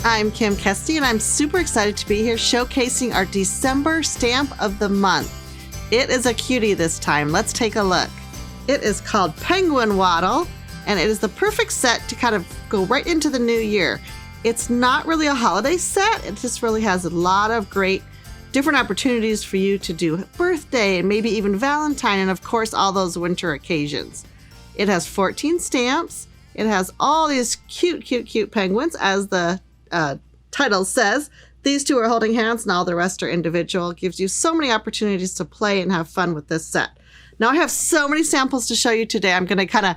I'm Kim Kesty, and I'm super excited to be here showcasing our December stamp of the month. It is a cutie this time. Let's take a look. It is called Penguin Waddle, and it is the perfect set to kind of go right into the new year. It's not really a holiday set. It just really has a lot of great different opportunities for you to do birthday and maybe even Valentine, and of course all those winter occasions. It has 14 stamps. It has all these cute penguins, as the title says. These two are holding hands and all the rest are individual. It gives you so many opportunities to play and have fun with this set. Now I have so many samples to show you today. I'm going to kind of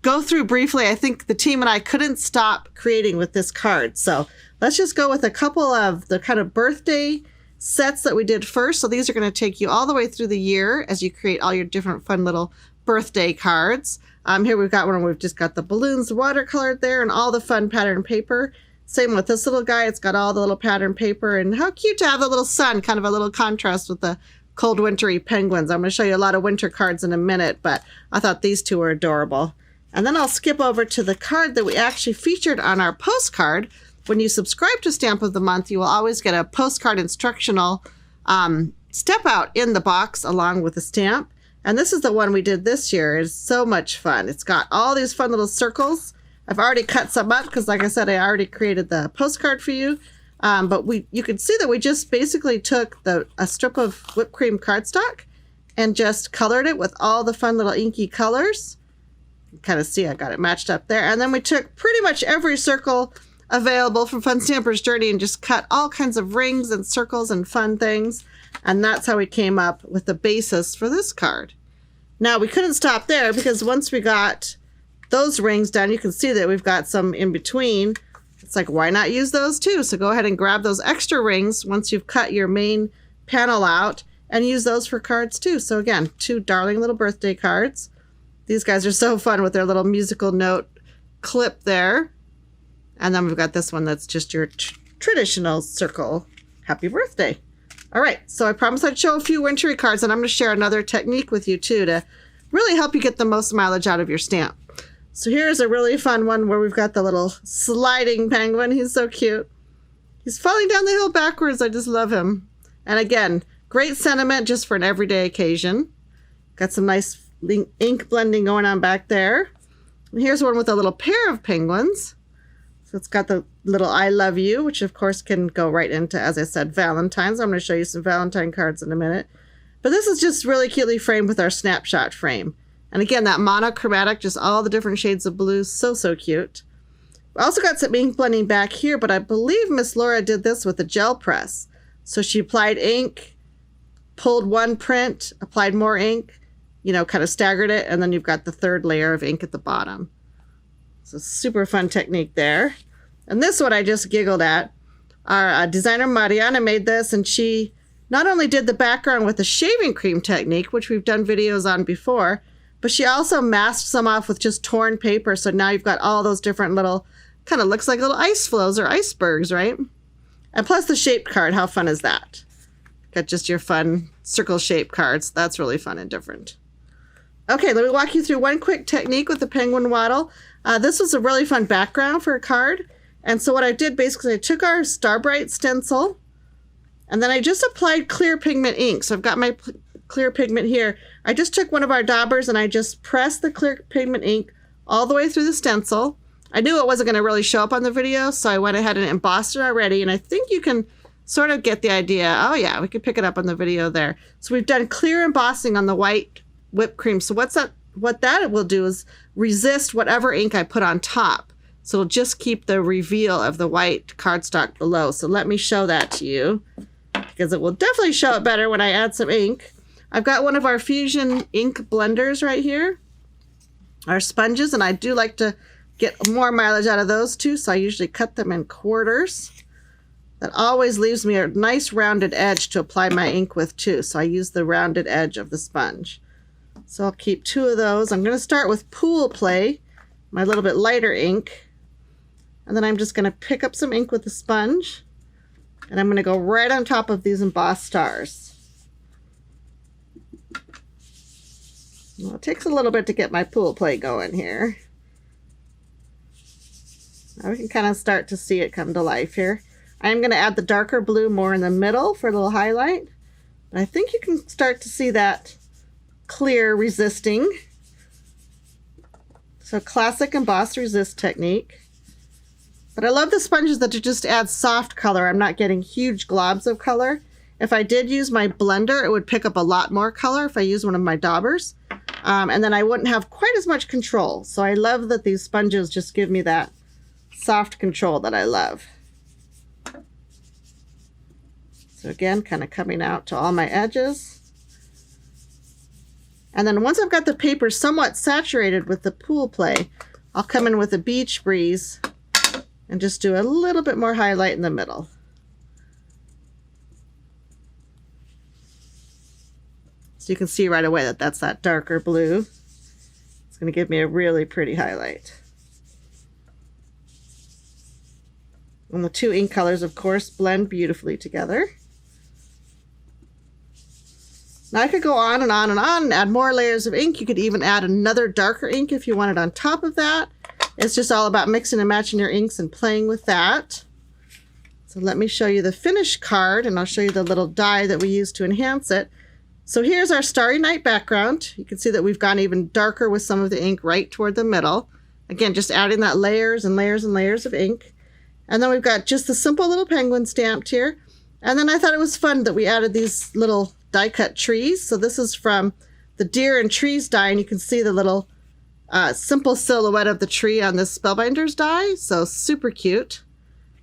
go through briefly. I think the team and I couldn't stop creating with this card. So let's just go with a couple of the kind of birthday sets that we did first. So these are going to take you all the way through the year as you create all your different fun little birthday cards. Here we've got one where we've just got the balloons watercolored there and all the fun pattern paper. Same with this little guy. It's got all the little pattern paper, and how cute to have the little sun, kind of a little contrast with the cold wintry penguins. I'm going to show you a lot of winter cards in a minute, but I thought these two were adorable. And then I'll skip over to the card that we actually featured on our postcard. When you subscribe to Stamp of the Month, you will always get a postcard instructional step out in the box along with the stamp. And this is the one we did this year. It's so much fun. It's got all these fun little circles. I've already cut some up because, like I said, I already created the postcard for you. But you can see that we just basically took a strip of whipped cream cardstock and just colored it with all the fun little inky colors. You can kind of see I got it matched up there. And then we took pretty much every circle available from Fun Stamper's Journey and just cut all kinds of rings and circles and fun things. And that's how we came up with the basis for this card. Now, we couldn't stop there because once we got those rings done, you can see that we've got some in between. It's like, why not use those too? So go ahead and grab those extra rings once you've cut your main panel out and use those for cards too. So again, two darling little birthday cards. These guys are so fun with their little musical note clip there. And then we've got this one that's just your traditional circle. Happy birthday. All right, so I promised I'd show a few wintry cards, and I'm going to share another technique with you too to really help you get the most mileage out of your stamp. So here's a really fun one where we've got the little sliding penguin. He's so cute. He's falling down the hill backwards. I just love him. And again, great sentiment just for an everyday occasion. Got some nice ink blending going on back there. And here's one with a little pair of penguins. So it's got the little I love you, which of course can go right into, as I said, Valentine's. I'm going to show you some Valentine cards in a minute. But this is just really cutely framed with our snapshot frame. And again, that monochromatic, just all the different shades of blue, so cute. We also got some ink blending back here, but I believe Miss Laura did this with a gel press. So she applied ink, pulled one print, applied more ink, kind of staggered it, and then you've got the third layer of ink at the bottom. So super fun technique there. And this one I just giggled at. Our designer Mariana made this, and she not only did the background with the shaving cream technique, which we've done videos on before, but she also masked some off with just torn paper. So now you've got all those different little, kind of looks like little ice flows or icebergs, right? And plus the shaped card, how fun is that? Got just your fun circle shaped cards. That's really fun and different. Okay, let me walk you through one quick technique with the Penguin Waddle. This was a really fun background for a card. And so what I did basically, I took our Starbright stencil and then I just applied clear pigment ink. So I've got my clear pigment here. I just took one of our daubers and I just pressed the clear pigment ink all the way through the stencil. I knew it wasn't going to really show up on the video, so I went ahead and embossed it already. And I think you can sort of get the idea. Oh yeah, we could pick it up on the video there. So we've done clear embossing on the white whipped cream. So what that will do is resist whatever ink I put on top. So it'll just keep the reveal of the white cardstock below. So let me show that to you, because it will definitely show it better when I add some ink. I've got one of our Fusion ink blenders right here, our sponges, and I do like to get more mileage out of those too, so I usually cut them in quarters. That always leaves me a nice rounded edge to apply my ink with too, so I use the rounded edge of the sponge. So I'll keep two of those. I'm going to start with Pool Play, my little bit lighter ink, and then I'm just going to pick up some ink with the sponge, and I'm going to go right on top of these embossed stars. Well, it takes a little bit to get my Pool Play going here. Now we can kind of start to see it come to life here. I'm going to add the darker blue more in the middle for a little highlight. But I think you can start to see that clear resisting. So classic emboss resist technique. But I love the sponges that just add soft color. I'm not getting huge globs of color. If I did use my blender, it would pick up a lot more color if I use one of my daubers. And then I wouldn't have quite as much control. So I love that these sponges just give me that soft control that I love. So again, kind of coming out to all my edges. And then once I've got the paper somewhat saturated with the pool play, I'll come in with a beach breeze and just do a little bit more highlight in the middle. So you can see right away that that's that darker blue. It's going to give me a really pretty highlight. And the two ink colors, of course, blend beautifully together. Now I could go on and on and on and add more layers of ink. You could even add another darker ink if you wanted on top of that. It's just all about mixing and matching your inks and playing with that. So let me show you the finished card, and I'll show you the little die that we use to enhance it. So here's our Starry Night background. You can see that we've gone even darker with some of the ink right toward the middle. Again, just adding that layers and layers and layers of ink. And then we've got just the simple little penguin stamped here. And then I thought it was fun that we added these little die cut trees. So this is from the Deer and Trees die, and you can see the little simple silhouette of the tree on this Spellbinders die. So super cute.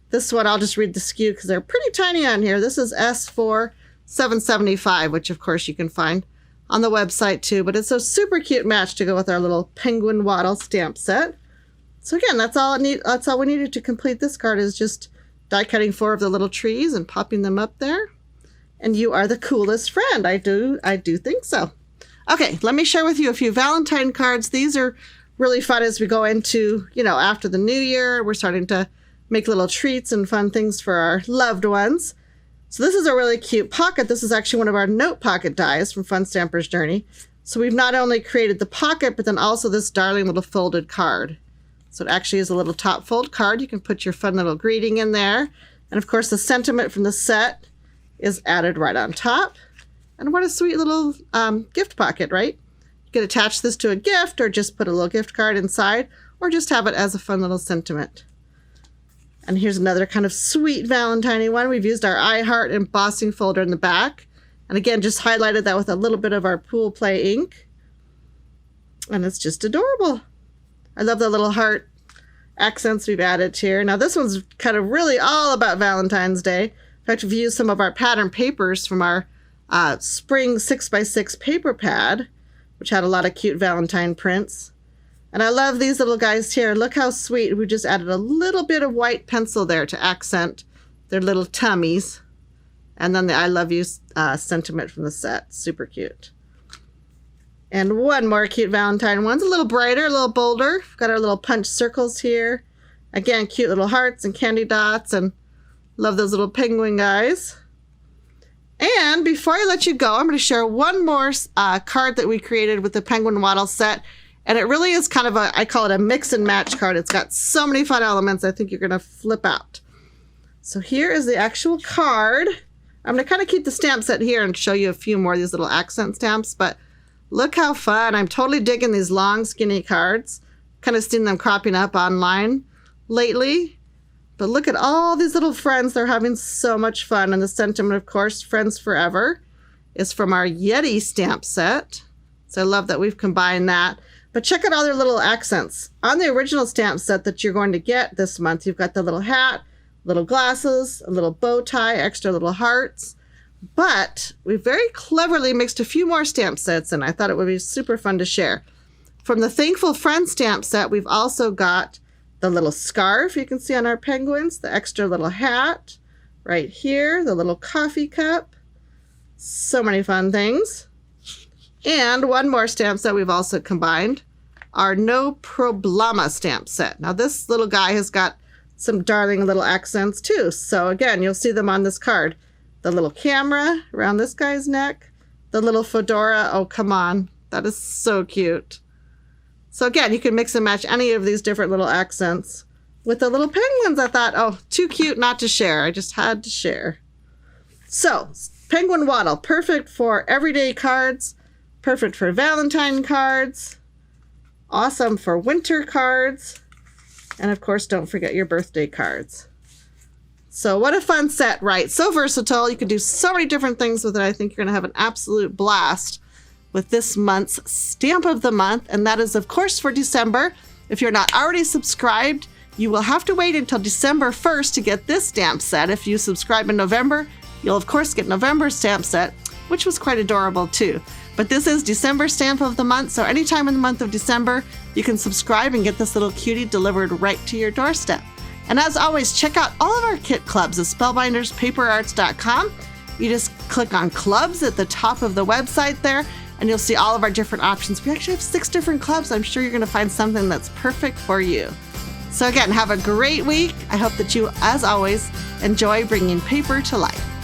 This one, I'll just read the SKU because they're pretty tiny on here. This is S4-775, which of course you can find on the website too, but it's a super cute match to go with our little Penguin Waddle stamp set. So again, that's all we needed to complete this card, is just die cutting 4 of the little trees and popping them up there. And you are the coolest friend. I do think so. Okay, let me share with you a few Valentine cards. These are really fun as we go into, after the new year. We're starting to make little treats and fun things for our loved ones. So this is a really cute pocket. This is actually one of our note pocket dies from Fun Stamper's Journey. So we've not only created the pocket, but then also this darling little folded card. So it actually is a little top fold card. You can put your fun little greeting in there. And of course the sentiment from the set is added right on top. And what a sweet little gift pocket, right? You can attach this to a gift, or just put a little gift card inside, or just have it as a fun little sentiment. And here's another kind of sweet Valentine one. We've used our I Heart embossing folder in the back. And again, just highlighted that with a little bit of our pool play ink. And it's just adorable. I love the little heart accents we've added here. Now this one's kind of really all about Valentine's Day. In fact, we've used some of our pattern papers from our spring 6x6 paper pad, which had a lot of cute Valentine prints. And I love these little guys here. Look how sweet. We just added a little bit of white pencil there to accent their little tummies. And then the I love you sentiment from the set. Super cute. And one more cute Valentine one's a little brighter, a little bolder. We've got our little punch circles here. Again, cute little hearts and candy dots, and love those little penguin guys. And before I let you go, I'm going to share one more card that we created with the Penguin Waddle set. And it really is kind of I call it a mix and match card. It's got so many fun elements, I think you're going to flip out. So here is the actual card. I'm going to kind of keep the stamp set here and show you a few more of these little accent stamps, but look how fun. I'm totally digging these long, skinny cards. Kind of seen them cropping up online lately. But look at all these little friends. They're having so much fun. And the sentiment, of course, Friends Forever, is from our Yeti stamp set. So I love that we've combined that. But check out all their little accents. On the original stamp set that you're going to get this month, you've got the little hat, little glasses, a little bow tie, extra little hearts. But we very cleverly mixed a few more stamp sets, and I thought it would be super fun to share. From the Thankful Friend stamp set, we've also got the little scarf you can see on our penguins, the extra little hat right here, the little coffee cup. So many fun things. And one more stamp set we've also combined, our No Problema stamp set. Now this little guy has got some darling little accents too. So again, you'll see them on this card. The little camera around this guy's neck, the little fedora. Oh, come on. That is so cute. So again, you can mix and match any of these different little accents with the little penguins. I thought, oh, too cute not to share. I just had to share. So, Penguin Waddle, perfect for everyday cards, perfect for Valentine cards, awesome for winter cards, and of course, don't forget your birthday cards. So what a fun set, right? So versatile. You can do so many different things with it. I think you're going to have an absolute blast with this month's Stamp of the Month, and that is, of course, for December. If you're not already subscribed, you will have to wait until December 1st to get this stamp set. If you subscribe in November, you'll, of course, get November's stamp set, which was quite adorable, too. But this is December Stamp of the Month, so anytime in the month of December, you can subscribe and get this little cutie delivered right to your doorstep. And as always, check out all of our kit clubs at spellbinderspaperarts.com. You just click on clubs at the top of the website there, and you'll see all of our different options. We actually have 6 different clubs. I'm sure you're going to find something that's perfect for you. So again, have a great week. I hope that you, as always, enjoy bringing paper to life.